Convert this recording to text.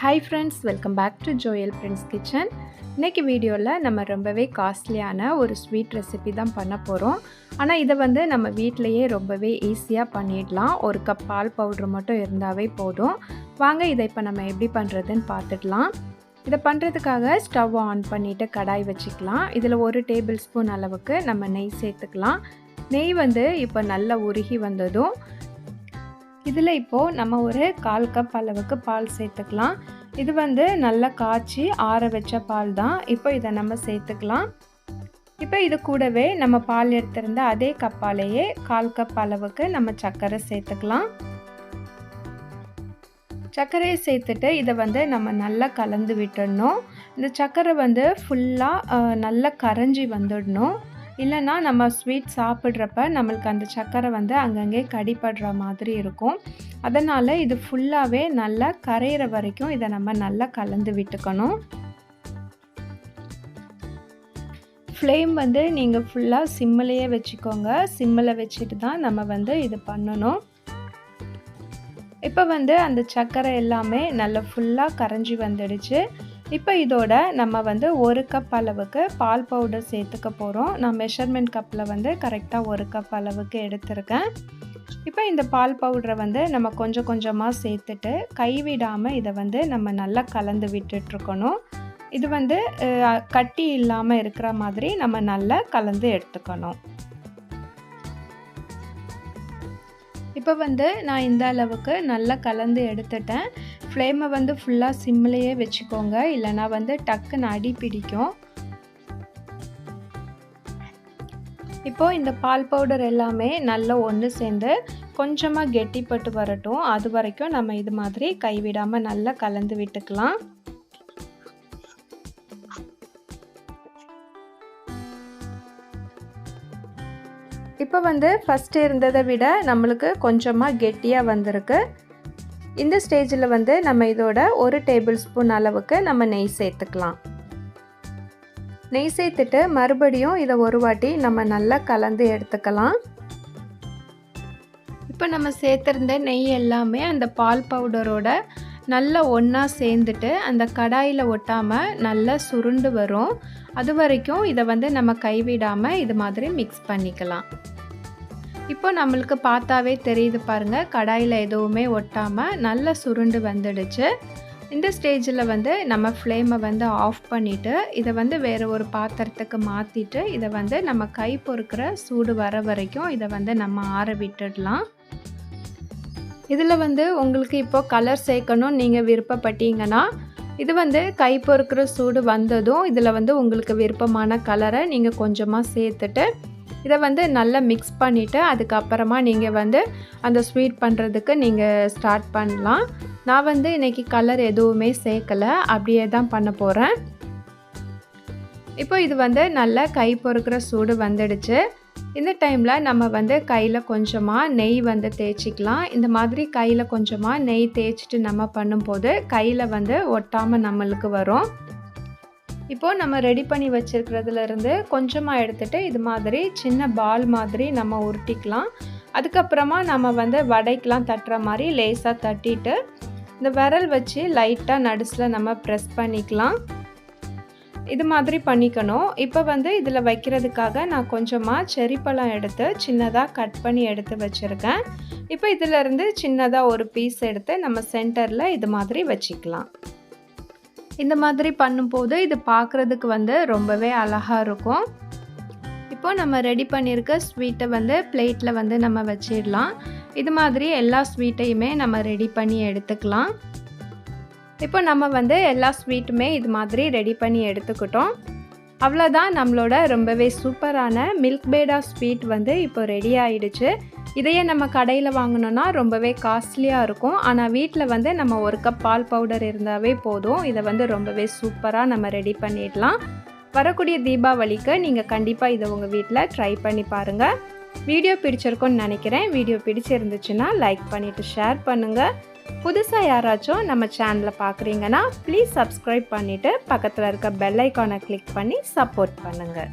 Hi friends, welcome back to Joel Prince Kitchen. இன்னைக்கு வீடியோவில் நம்ம ரொம்பவே காஸ்ட்லியான ஒரு ஸ்வீட் ரெசிபி தான் பண்ண போகிறோம். ஆனால் இதை வந்து நம்ம வீட்டிலையே ரொம்பவே ஈஸியாக பண்ணிடலாம். ஒரு கப் பால் பவுட்ரு மட்டும் இருந்தாவே போதும். வாங்க இதை இப்போ நம்ம எப்படி பண்ணுறதுன்னு பார்த்துடலாம். இதை பண்ணுறதுக்காக ஸ்டவ் ஆன் பண்ணிவிட்டு கடாய் வச்சுக்கலாம். இதில் 1 டேபிள் ஸ்பூன் அளவுக்கு நம்ம நெய் சேர்த்துக்கலாம். நெய் வந்து இப்போ நல்லா உருகி வந்ததும் இதில் இப்போது நம்ம ஒரு 1/4 கப் அளவுக்கு பால் சேர்த்துக்கலாம். இது வந்து நல்லா காய்ச்சி ஆற வச்ச பால் தான். இப்போ இதை நம்ம சேர்த்துக்கலாம். இப்போ இது கூடவே நம்ம பால் எடுத்திருந்த அதே கப்பாலேயே 1/4 கப் அளவுக்கு நம்ம சர்க்கரை சேர்த்துக்கலாம். சர்க்கரையை சேர்த்துட்டு இதை வந்து நம்ம நல்லா கலந்து விட்டுடணும். இந்த சர்க்கரை வந்து ஃபுல்லாக நல்லா கரைஞ்சி வந்துடணும். இல்லைன்னா நம்ம ஸ்வீட் சாப்பிட்றப்ப நம்மளுக்கு அந்த சர்க்கரை வந்து அங்கங்கே கடிப்படுற மாதிரி இருக்கும். அதனால் இது ஃபுல்லாகவே நல்லா கரையிற வரைக்கும் இதை நம்ம நல்லா கலந்து விட்டுக்கணும். ஃப்ளேம் வந்து நீங்கள் ஃபுல்லாக சிம்மிலேயே வச்சுக்கோங்க. சிம்மில் வச்சுட்டு தான் நம்ம வந்து இது பண்ணணும். இப்போ வந்து அந்த சர்க்கரை எல்லாமே நல்லா ஃபுல்லாக கரைஞ்சி வந்துடுச்சு. இப்போ இதோட நம்ம வந்து 1 கப் அளவுக்கு பால் பவுடர் சேர்த்துக்க போகிறோம். நான் மெஷர்மெண்ட் கப்பில் வந்து கரெக்டாக 1 கப் அளவுக்கு எடுத்திருக்கேன். இப்போ இந்த பால் பவுடரை வந்து நம்ம கொஞ்சம் கொஞ்சமாக சேர்த்துட்டு கைவிடாமல் இதை வந்து நம்ம நல்லா கலந்து விட்டுட்ருக்கணும். இது வந்து கட்டி இல்லாமல் இருக்கிற மாதிரி நம்ம நல்லா கலந்து எடுத்துக்கணும். இப்போ வந்து நான் இந்த அளவுக்கு நல்லா கலந்து எடுத்துட்டேன். ஃப்ளேமை வந்து ஃபுல்லாக சிம்மிலேயே வச்சுக்கோங்க, இல்லைனா வந்து டக்குன்னு அடி பிடிக்கும். இப்போது இந்த பால் பவுடர் எல்லாமே நல்லா ஒன்று சேர்ந்து கொஞ்சமாக கெட்டிப்பட்டு வரட்டும். அது வரைக்கும் நம்ம இது மாதிரி கைவிடாமல் நல்லா கலந்து விட்டுக்கலாம். இப்போ வந்து ஃபஸ்ட்டு இருந்ததை விட நம்மளுக்கு கொஞ்சமாக கெட்டியாக வந்திருக்கு. இந்த ஸ்டேஜில் வந்து நம்ம இதோட 1 டேபிள் ஸ்பூன் அளவுக்கு நம்ம நெய் சேர்த்துக்கலாம். நெய் சேர்த்துட்டு மறுபடியும் இதை ஒரு வாட்டி நம்ம நல்லா கலந்து எடுத்துக்கலாம். இப்போ நம்ம சேர்த்துருந்த நெய் எல்லாமே அந்த பால் பவுடரோட நல்லா ஒன்றா சேர்ந்துட்டு அந்த கடாயில் ஒட்டாமல் நல்லா சுருண்டு வரும். அது வரைக்கும் இதை வந்து நம்ம கைவிடாமல் இது மாதிரி மிக்ஸ் பண்ணிக்கலாம். இப்போ நம்மளுக்கு பார்த்தாவே தெரியுது பாருங்கள், கடாயில் எதுவுமே ஒட்டாமல் நல்லா சுருண்டு வந்துடுச்சு. இந்த ஸ்டேஜில் வந்து நம்ம ஃப்ளேமை வந்து ஆஃப் பண்ணிவிட்டு இதை வந்து வேறு ஒரு பாத்திரத்துக்கு மாற்றிட்டு இதை வந்து நம்ம கை பொறுக்கிற சூடு வர வரைக்கும் இதை வந்து நம்ம ஆற விட்டுடலாம். இதில் வந்து உங்களுக்கு இப்போ கலர் சேர்க்கணும் நீங்கள் விருப்பப்பட்டீங்கன்னா இது வந்து கை பொறுக்கிற சூடு வந்ததும் இதில் வந்து உங்களுக்கு விருப்பமான கலரை நீங்கள் கொஞ்சமாக சேர்த்துட்டு இதை வந்து நல்லா மிக்ஸ் பண்ணிவிட்டு அதுக்கப்புறமா நீங்கள் வந்து அந்த ஸ்வீட் பண்ணுறதுக்கு நீங்கள் ஸ்டார்ட் பண்ணலாம். நான் வந்து இன்றைக்கி கலர் எதுவுமே சேர்க்கலை, அப்படியே தான் பண்ண போகிறேன். இப்போ இது வந்து நல்லா கை பொறுக்கிற சூடு வந்துடுச்சு. இந்த டைமில் நம்ம வந்து கையில் கொஞ்சமாக நெய் வந்து தேய்ச்சிக்கலாம். இந்த மாதிரி கையில் கொஞ்சமாக நெய் தேய்ச்சிட்டு நம்ம பண்ணும்போது கையில் வந்து ஒட்டாமல் நம்மளுக்கு வரும். இப்போது நம்ம ரெடி பண்ணி வச்சுருக்கிறதுலேருந்து கொஞ்சமாக எடுத்துகிட்டு இது மாதிரி சின்ன பால் மாதிரி நம்ம உருட்டிக்கலாம். அதுக்கப்புறமா நம்ம வந்து வடைக்கெலாம் தட்டுற மாதிரி லேசாக தட்டிட்டு இந்த விரல் வச்சு லைட்டாக நடுஸில் நம்ம ப்ரெஸ் பண்ணிக்கலாம். இது மாதிரி பண்ணிக்கணும். இப்போ வந்து இதில் வைக்கிறதுக்காக நான் கொஞ்சமாக செர்ரி பழம் எடுத்து சின்னதாக கட் பண்ணி எடுத்து வச்சுருக்கேன். இப்போ இதிலேருந்து சின்னதாக ஒரு பீஸ் எடுத்து நம்ம சென்டரில் இது மாதிரி வச்சுக்கலாம். இந்த மாதிரி பண்ணும்போது இது பார்க்குறதுக்கு வந்து ரொம்பவே அழகாக இருக்கும். இப்போ நம்ம ரெடி பண்ணியிருக்க ஸ்வீட்டை வந்து பிளேட்டில் வந்து நம்ம வச்சிடலாம். இது மாதிரி எல்லா ஸ்வீட்டையுமே நம்ம ரெடி பண்ணி எடுத்துக்கலாம். இப்போ நம்ம வந்து எல்லா ஸ்வீட்டுமே இது மாதிரி ரெடி பண்ணி எடுத்துக்கிட்டோம். அவ்வளோதான், நம்மளோட ரொம்பவே சூப்பரான மில்க் பேடா ஸ்வீட் வந்து இப்போ ரெடி ஆகிடுச்சு. இதையே நம்ம கடையில் வாங்கினோன்னா ரொம்பவே காஸ்ட்லியாக இருக்கும். ஆனால் வீட்டில் வந்து நம்ம 1 கப் பால் பவுடர் இருந்தாவே போதும். இதை வந்து ரொம்பவே சூப்பராக நம்ம ரெடி பண்ணிடலாம். வரக்கூடிய தீபாவளிக்கு நீங்கள் கண்டிப்பாக இதை உங்கள் வீட்டில் ட்ரை பண்ணி பாருங்கள். வீடியோ பிடிச்சிருக்குன்னு நினைக்கிறேன். வீடியோ பிடிச்சிருந்துச்சுன்னா லைக் பண்ணிவிட்டு ஷேர் பண்ணுங்கள். புதுசாக யாராச்சும் நம்ம சேனலை பார்க்குறீங்கன்னா ப்ளீஸ் சப்ஸ்கிரைப் பண்ணிவிட்டு பக்கத்தில் இருக்க பெல் ஐக்கானை கிளிக் பண்ணி சப்போர்ட் பண்ணுங்கள்.